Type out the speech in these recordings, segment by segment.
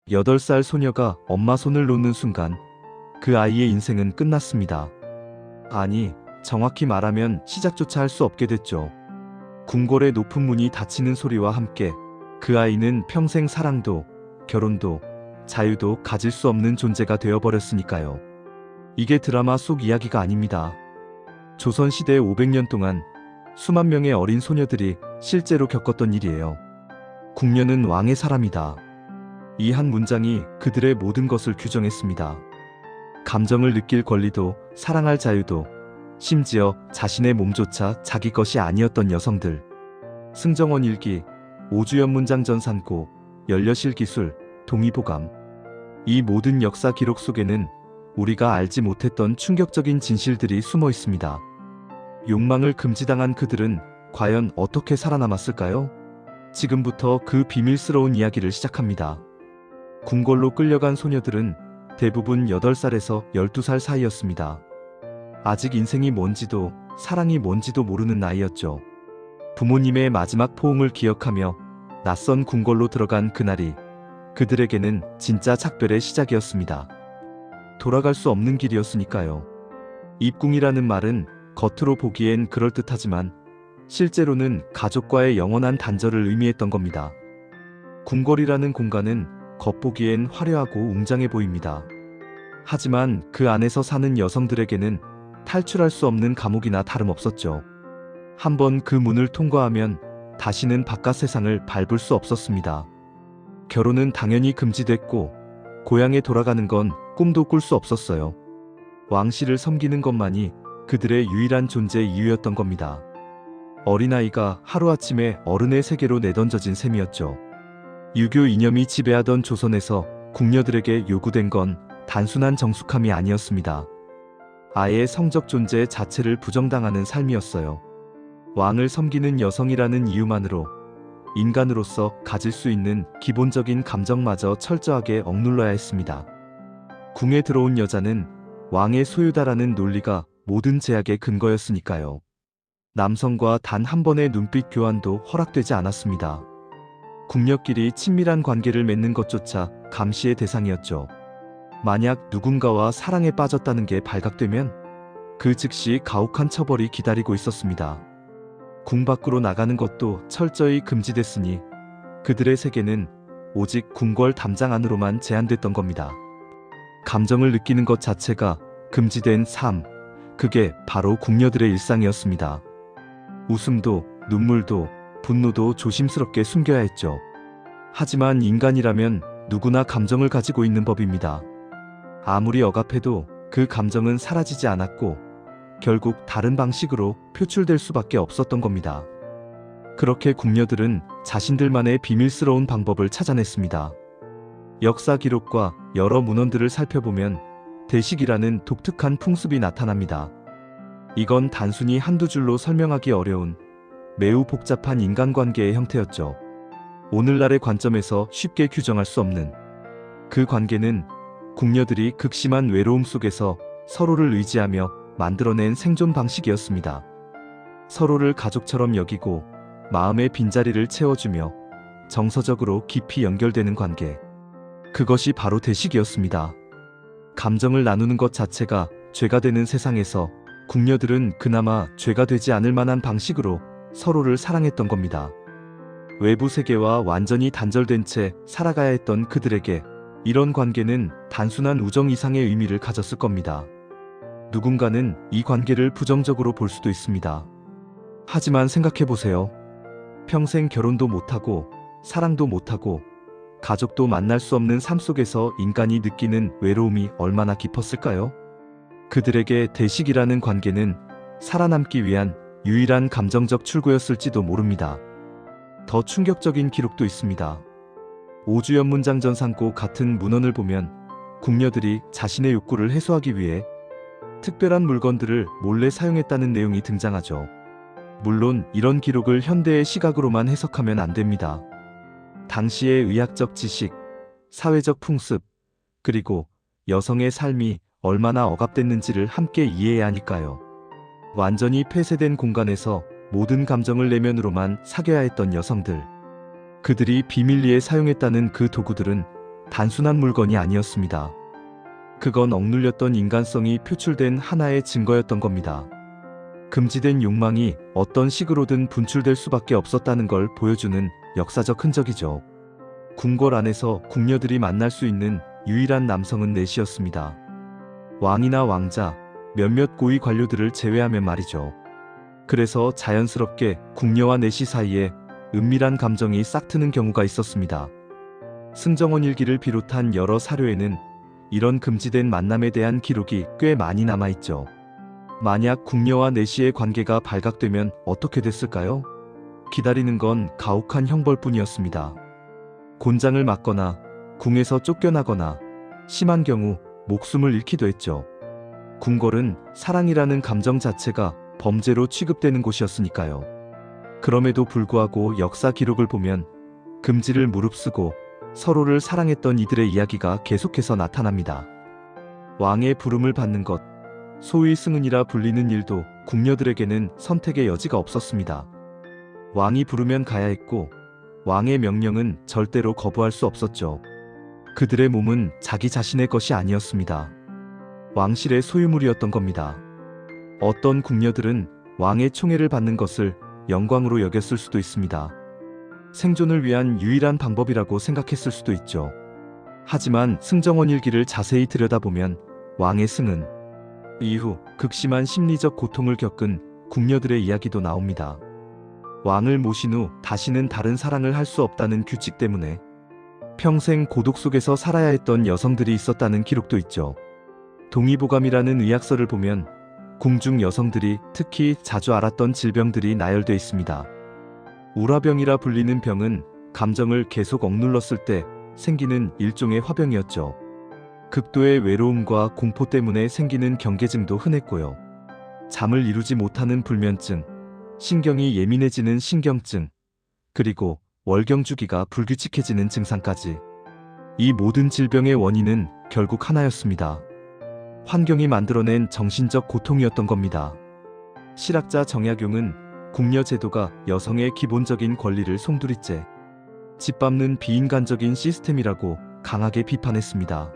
8살 소녀가 엄마 손을 놓는 순간 그 아이의 인생은 끝났습니다. 아니, 정확히 말하면 시작조차 할 수 없게 됐죠. 궁궐의 높은 문이 닫히는 소리와 함께 그 아이는 평생 사랑도, 결혼도, 자유도 가질 수 없는 존재가 되어버렸으니까요. 이게 드라마 속 이야기가 아닙니다. 조선시대 500년 동안 수만 명의 어린 소녀들이 실제로 겪었던 일이에요. 궁녀는 왕의 사람이다. 이 한 문장이 그들의 모든 것을 규정했습니다. 감정을 느낄 권리도, 사랑할 자유도, 심지어 자신의 몸조차 자기 것이 아니었던 여성들. 승정원 일기, 오주연문장 전산고, 연려실 기술, 동의보감. 이 모든 역사 기록 속에는 우리가 알지 못했던 충격적인 진실들이 숨어 있습니다. 욕망을 금지당한 그들은 과연 어떻게 살아남았을까요? 지금부터 그 비밀스러운 이야기를 시작합니다. 궁궐로 끌려간 소녀들은 대부분 8살에서 12살 사이였습니다. 아직 인생이 뭔지도 사랑이 뭔지도 모르는 나이였죠. 부모님의 마지막 포옹을 기억하며 낯선 궁궐로 들어간 그날이 그들에게는 진짜 작별의 시작이었습니다. 돌아갈 수 없는 길이었으니까요. 입궁이라는 말은 겉으로 보기엔 그럴듯하지만 실제로는 가족과의 영원한 단절을 의미했던 겁니다. 궁궐이라는 공간은 겉보기엔 화려하고 웅장해 보입니다. 하지만 그 안에서 사는 여성들에게는 탈출할 수 없는 감옥이나 다름없었죠. 한번 그 문을 통과하면 다시는 바깥 세상을 밟을 수 없었습니다. 결혼은 당연히 금지됐고 고향에 돌아가는 건 꿈도 꿀 수 없었어요. 왕실을 섬기는 것만이 그들의 유일한 존재 이유였던 겁니다. 어린아이가 하루아침에 어른의 세계로 내던져진 셈이었죠. 유교 이념이 지배하던 조선에서 궁녀들에게 요구된 건 단순한 정숙함이 아니었습니다. 아예 성적 존재 자체를 부정당하는 삶이었어요. 왕을 섬기는 여성이라는 이유만으로 인간으로서 가질 수 있는 기본적인 감정마저 철저하게 억눌러야 했습니다. 궁에 들어온 여자는 왕의 소유다라는 논리가 모든 제약의 근거였으니까요. 남성과 단 한 번의 눈빛 교환도 허락되지 않았습니다. 궁녀끼리 친밀한 관계를 맺는 것조차 감시의 대상이었죠. 만약 누군가와 사랑에 빠졌다는 게 발각되면 그 즉시 가혹한 처벌이 기다리고 있었습니다. 궁 밖으로 나가는 것도 철저히 금지됐으니 그들의 세계는 오직 궁궐 담장 안으로만 제한됐던 겁니다. 감정을 느끼는 것 자체가 금지된 삶, 그게 바로 궁녀들의 일상이었습니다. 웃음도, 눈물도, 분노도 조심스럽게 숨겨야 했죠. 하지만 인간이라면 누구나 감정을 가지고 있는 법입니다. 아무리 억압해도 그 감정은 사라지지 않았고 결국 다른 방식으로 표출될 수밖에 없었던 겁니다. 그렇게 궁녀들은 자신들만의 비밀스러운 방법을 찾아냈습니다. 역사 기록과 여러 문헌들을 살펴보면 대식이라는 독특한 풍습이 나타납니다. 이건 단순히 한두 줄로 설명하기 어려운 매우 복잡한 인간관계의 형태였죠. 오늘날의 관점에서 쉽게 규정할 수 없는 그 관계는 궁녀들이 극심한 외로움 속에서 서로를 의지하며 만들어낸 생존 방식이었습니다. 서로를 가족처럼 여기고 마음의 빈자리를 채워주며 정서적으로 깊이 연결되는 관계. 그것이 바로 대식이었습니다. 감정을 나누는 것 자체가 죄가 되는 세상에서 궁녀들은 그나마 죄가 되지 않을 만한 방식으로 서로를 사랑했던 겁니다. 외부 세계와 완전히 단절된 채 살아가야 했던 그들에게 이런 관계는 단순한 우정 이상의 의미를 가졌을 겁니다. 누군가는 이 관계를 부정적으로 볼 수도 있습니다. 하지만 생각해보세요. 평생 결혼도 못하고 사랑도 못하고 가족도 만날 수 없는 삶 속에서 인간이 느끼는 외로움이 얼마나 깊었을까요? 그들에게 대식이라는 관계는 살아남기 위한 유일한 감정적 출구였을지도 모릅니다. 더 충격적인 기록도 있습니다. 오주연문장 전산고 같은 문헌을 보면 궁녀들이 자신의 욕구를 해소하기 위해 특별한 물건들을 몰래 사용했다는 내용이 등장하죠. 물론 이런 기록을 현대의 시각으로만 해석하면 안 됩니다. 당시의 의학적 지식, 사회적 풍습, 그리고 여성의 삶이 얼마나 억압됐는지를 함께 이해해야 하니까요. 완전히 폐쇄된 공간에서 모든 감정을 내면으로만 사겨야 했던 여성들. 그들이 비밀리에 사용했다는 그 도구들은 단순한 물건이 아니었습니다. 그건 억눌렸던 인간성이 표출된 하나의 증거였던 겁니다. 금지된 욕망이 어떤 식으로든 분출될 수밖에 없었다는 걸 보여주는 역사적 흔적이죠. 궁궐 안에서 궁녀들이 만날 수 있는 유일한 남성은 넷이었습니다. 왕이나 왕자, 몇몇 고위 관료들을 제외하면 말이죠. 그래서 자연스럽게 궁녀와 내시 사이에 은밀한 감정이 싹트는 경우가 있었습니다. 승정원 일기를 비롯한 여러 사료에는 이런 금지된 만남에 대한 기록이 꽤 많이 남아있죠. 만약 궁녀와 내시의 관계가 발각되면 어떻게 됐을까요? 기다리는 건 가혹한 형벌뿐이었습니다. 곤장을 맞거나 궁에서 쫓겨나거나 심한 경우 목숨을 잃기도 했죠. 궁궐은 사랑이라는 감정 자체가 범죄로 취급되는 곳이었으니까요. 그럼에도 불구하고 역사 기록을 보면 금지를 무릅쓰고 서로를 사랑했던 이들의 이야기가 계속해서 나타납니다. 왕의 부름을 받는 것, 소위 승은이라 불리는 일도 궁녀들에게는 선택의 여지가 없었습니다. 왕이 부르면 가야 했고 왕의 명령은 절대로 거부할 수 없었죠. 그들의 몸은 자기 자신의 것이 아니었습니다. 왕실의 소유물이었던 겁니다. 어떤 궁녀들은 왕의 총애를 받는 것을 영광으로 여겼을 수도 있습니다. 생존을 위한 유일한 방법이라고 생각했을 수도 있죠. 하지만 승정원 일기를 자세히 들여다보면 왕의 승은 이후 극심한 심리적 고통을 겪은 궁녀들의 이야기도 나옵니다. 왕을 모신 후 다시는 다른 사랑을 할 수 없다는 규칙 때문에 평생 고독 속에서 살아야 했던 여성들이 있었다는 기록도 있죠. 동의보감이라는 의학서를 보면 궁중 여성들이 특히 자주 앓았던 질병들이 나열돼 있습니다. 우라병이라 불리는 병은 감정을 계속 억눌렀을 때 생기는 일종의 화병이었죠. 극도의 외로움과 공포 때문에 생기는 경계증도 흔했고요. 잠을 이루지 못하는 불면증, 신경이 예민해지는 신경증, 그리고 월경주기가 불규칙해지는 증상까지. 이 모든 질병의 원인은 결국 하나였습니다. 환경이 만들어낸 정신적 고통이었던 겁니다. 실학자 정약용은 궁녀 제도가 여성의 기본적인 권리를 송두리째 짓밟는 비인간적인 시스템이라고 강하게 비판했습니다.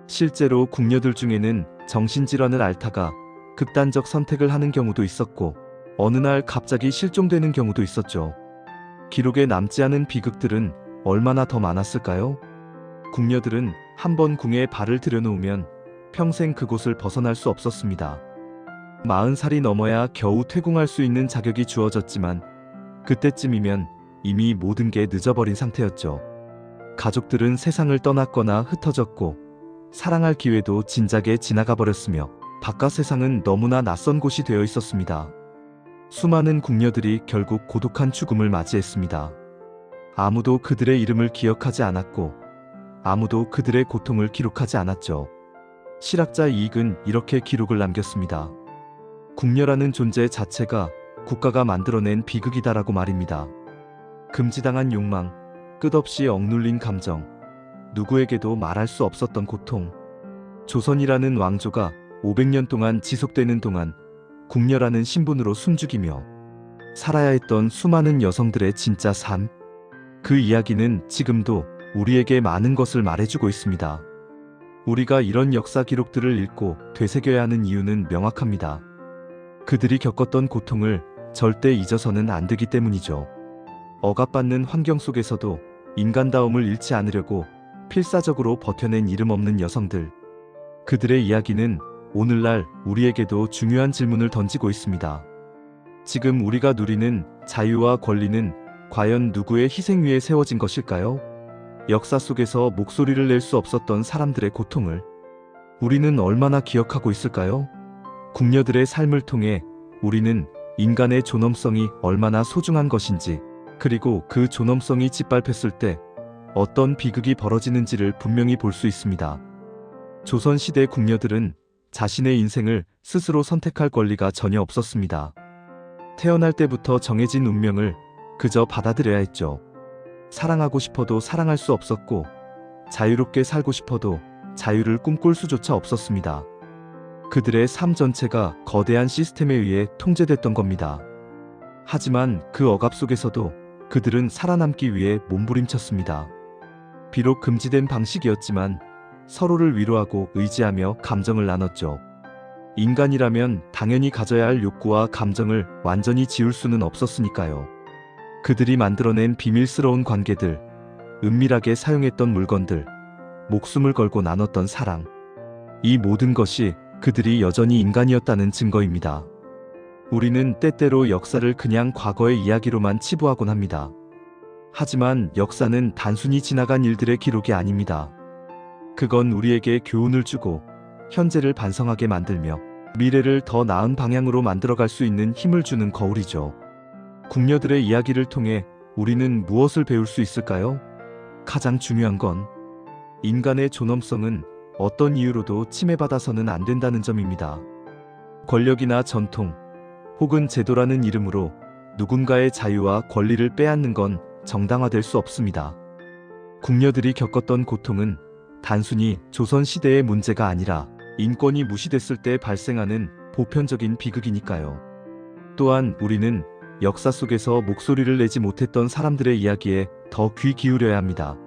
실제로 궁녀들 중에는 정신질환을 앓다가 극단적 선택을 하는 경우도 있었고 어느 날 갑자기 실종되는 경우도 있었죠. 기록에 남지 않은 비극들은 얼마나 더 많았을까요? 궁녀들은 한번 궁에 발을 들여놓으면 평생 그곳을 벗어날 수 없었습니다. 40살이 넘어야 겨우 퇴궁할 수 있는 자격이 주어졌지만 그때쯤이면 이미 모든 게 늦어버린 상태였죠. 가족들은 세상을 떠났거나 흩어졌고 사랑할 기회도 진작에 지나가 버렸으며 바깥 세상은 너무나 낯선 곳이 되어 있었습니다. 수많은 궁녀들이 결국 고독한 죽음을 맞이했습니다. 아무도 그들의 이름을 기억하지 않았고 아무도 그들의 고통을 기록하지 않았죠. 실학자 이익은 이렇게 기록을 남겼습니다. 궁녀라는 존재 자체가 국가가 만들어낸 비극이다라고 말입니다. 금지당한 욕망, 끝없이 억눌린 감정, 누구에게도 말할 수 없었던 고통. 조선이라는 왕조가 500년 동안 지속되는 동안 궁녀라는 신분으로 숨죽이며 살아야 했던 수많은 여성들의 진짜 삶. 그 이야기는 지금도 우리에게 많은 것을 말해주고 있습니다. 우리가 이런 역사 기록들을 읽고 되새겨야 하는 이유는 명확합니다. 그들이 겪었던 고통을 절대 잊어서는 안 되기 때문이죠. 억압받는 환경 속에서도 인간다움을 잃지 않으려고 필사적으로 버텨낸 이름 없는 여성들. 그들의 이야기는 오늘날 우리에게도 중요한 질문을 던지고 있습니다. 지금 우리가 누리는 자유와 권리는 과연 누구의 희생 위에 세워진 것일까요? 역사 속에서 목소리를 낼 수 없었던 사람들의 고통을 우리는 얼마나 기억하고 있을까요? 궁녀들의 삶을 통해 우리는 인간의 존엄성이 얼마나 소중한 것인지, 그리고 그 존엄성이 짓밟혔을 때 어떤 비극이 벌어지는지를 분명히 볼 수 있습니다. 조선시대 궁녀들은 자신의 인생을 스스로 선택할 권리가 전혀 없었습니다. 태어날 때부터 정해진 운명을 그저 받아들여야 했죠. 사랑하고 싶어도 사랑할 수 없었고 자유롭게 살고 싶어도 자유를 꿈꿀 수조차 없었습니다. 그들의 삶 전체가 거대한 시스템에 의해 통제됐던 겁니다. 하지만 그 억압 속에서도 그들은 살아남기 위해 몸부림쳤습니다. 비록 금지된 방식이었지만 서로를 위로하고 의지하며 감정을 나눴죠. 인간이라면 당연히 가져야 할 욕구와 감정을 완전히 지울 수는 없었으니까요. 그들이 만들어낸 비밀스러운 관계들, 은밀하게 사용했던 물건들, 목숨을 걸고 나눴던 사랑. 이 모든 것이 그들이 여전히 인간이었다는 증거입니다. 우리는 때때로 역사를 그냥 과거의 이야기로만 치부하곤 합니다. 하지만 역사는 단순히 지나간 일들의 기록이 아닙니다. 그건 우리에게 교훈을 주고 현재를 반성하게 만들며 미래를 더 나은 방향으로 만들어갈 수 있는 힘을 주는 거울이죠. 궁녀들의 이야기를 통해 우리는 무엇을 배울 수 있을까요? 가장 중요한 건 인간의 존엄성은 어떤 이유로도 침해받아서는 안 된다는 점입니다. 권력이나 전통, 혹은 제도라는 이름으로 누군가의 자유와 권리를 빼앗는 건 정당화될 수 없습니다. 궁녀들이 겪었던 고통은 단순히 조선시대의 문제가 아니라 인권이 무시됐을 때 발생하는 보편적인 비극이니까요. 또한 우리는 역사 속에서 목소리를 내지 못했던 사람들의 이야기에 더 귀 기울여야 합니다.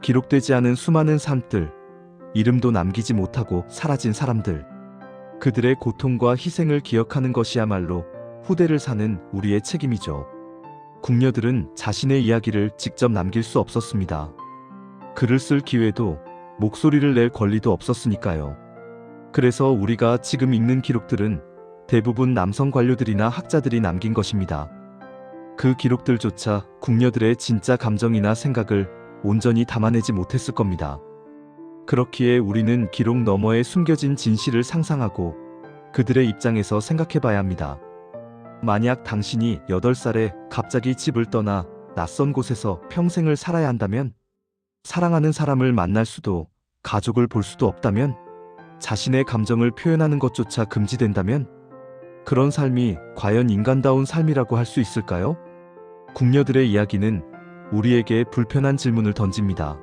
기록되지 않은 수많은 삶들, 이름도 남기지 못하고 사라진 사람들, 그들의 고통과 희생을 기억하는 것이야말로 후대를 사는 우리의 책임이죠. 궁녀들은 자신의 이야기를 직접 남길 수 없었습니다. 글을 쓸 기회도 목소리를 낼 권리도 없었으니까요. 그래서 우리가 지금 읽는 기록들은 대부분 남성 관료들이나 학자들이 남긴 것입니다. 그 기록들조차 궁녀들의 진짜 감정이나 생각을 온전히 담아내지 못했을 겁니다. 그렇기에 우리는 기록 너머에 숨겨진 진실을 상상하고 그들의 입장에서 생각해봐야 합니다. 만약 당신이 8살에 갑자기 집을 떠나 낯선 곳에서 평생을 살아야 한다면, 사랑하는 사람을 만날 수도 가족을 볼 수도 없다면, 자신의 감정을 표현하는 것조차 금지된다면, 그런 삶이 과연 인간다운 삶이라고 할 수 있을까요? 궁녀들의 이야기는 우리에게 불편한 질문을 던집니다.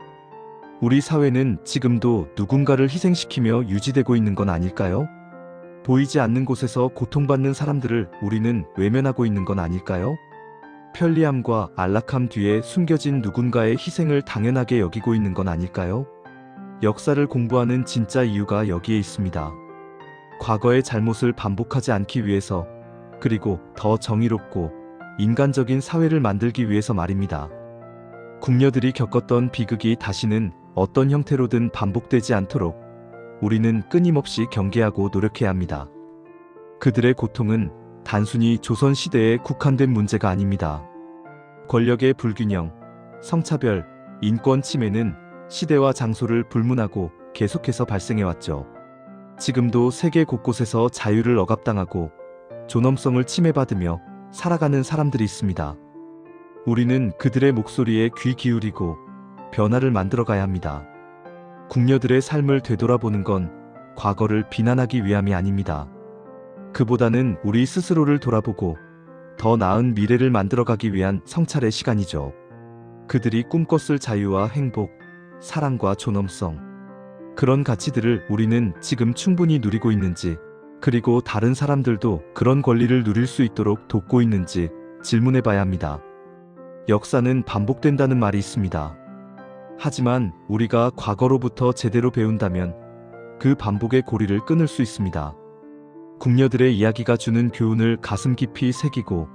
우리 사회는 지금도 누군가를 희생시키며 유지되고 있는 건 아닐까요? 보이지 않는 곳에서 고통받는 사람들을 우리는 외면하고 있는 건 아닐까요? 편리함과 안락함 뒤에 숨겨진 누군가의 희생을 당연하게 여기고 있는 건 아닐까요? 역사를 공부하는 진짜 이유가 여기에 있습니다. 과거의 잘못을 반복하지 않기 위해서, 그리고 더 정의롭고 인간적인 사회를 만들기 위해서 말입니다. 궁녀들이 겪었던 비극이 다시는 어떤 형태로든 반복되지 않도록 우리는 끊임없이 경계하고 노력해야 합니다. 그들의 고통은 단순히 조선시대에 국한된 문제가 아닙니다. 권력의 불균형, 성차별, 인권 침해는 시대와 장소를 불문하고 계속해서 발생해왔죠. 지금도 세계 곳곳에서 자유를 억압당하고 존엄성을 침해받으며 살아가는 사람들이 있습니다. 우리는 그들의 목소리에 귀 기울이고 변화를 만들어가야 합니다. 궁녀들의 삶을 되돌아보는 건 과거를 비난하기 위함이 아닙니다. 그보다는 우리 스스로를 돌아보고 더 나은 미래를 만들어가기 위한 성찰의 시간이죠. 그들이 꿈꿨을 자유와 행복, 사랑과 존엄성, 그런 가치들을 우리는 지금 충분히 누리고 있는지, 그리고 다른 사람들도 그런 권리를 누릴 수 있도록 돕고 있는지 질문해봐야 합니다. 역사는 반복된다는 말이 있습니다. 하지만 우리가 과거로부터 제대로 배운다면 그 반복의 고리를 끊을 수 있습니다. 궁녀들의 이야기가 주는 교훈을 가슴 깊이 새기고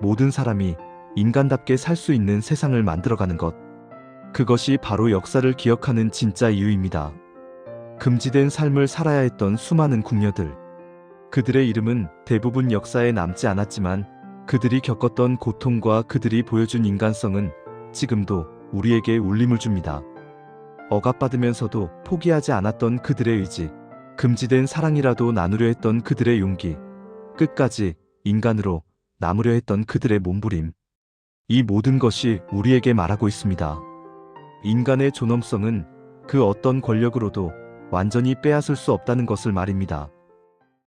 모든 사람이 인간답게 살 수 있는 세상을 만들어가는 것, 그것이 바로 역사를 기억하는 진짜 이유입니다. 금지된 삶을 살아야 했던 수많은 궁녀들, 그들의 이름은 대부분 역사에 남지 않았지만 그들이 겪었던 고통과 그들이 보여준 인간성은 지금도 우리에게 울림을 줍니다. 억압받으면서도 포기하지 않았던 그들의 의지, 금지된 사랑이라도 나누려 했던 그들의 용기, 끝까지 인간으로 남으려 했던 그들의 몸부림, 이 모든 것이 우리에게 말하고 있습니다. 인간의 존엄성은 그 어떤 권력으로도 완전히 빼앗을 수 없다는 것을 말입니다.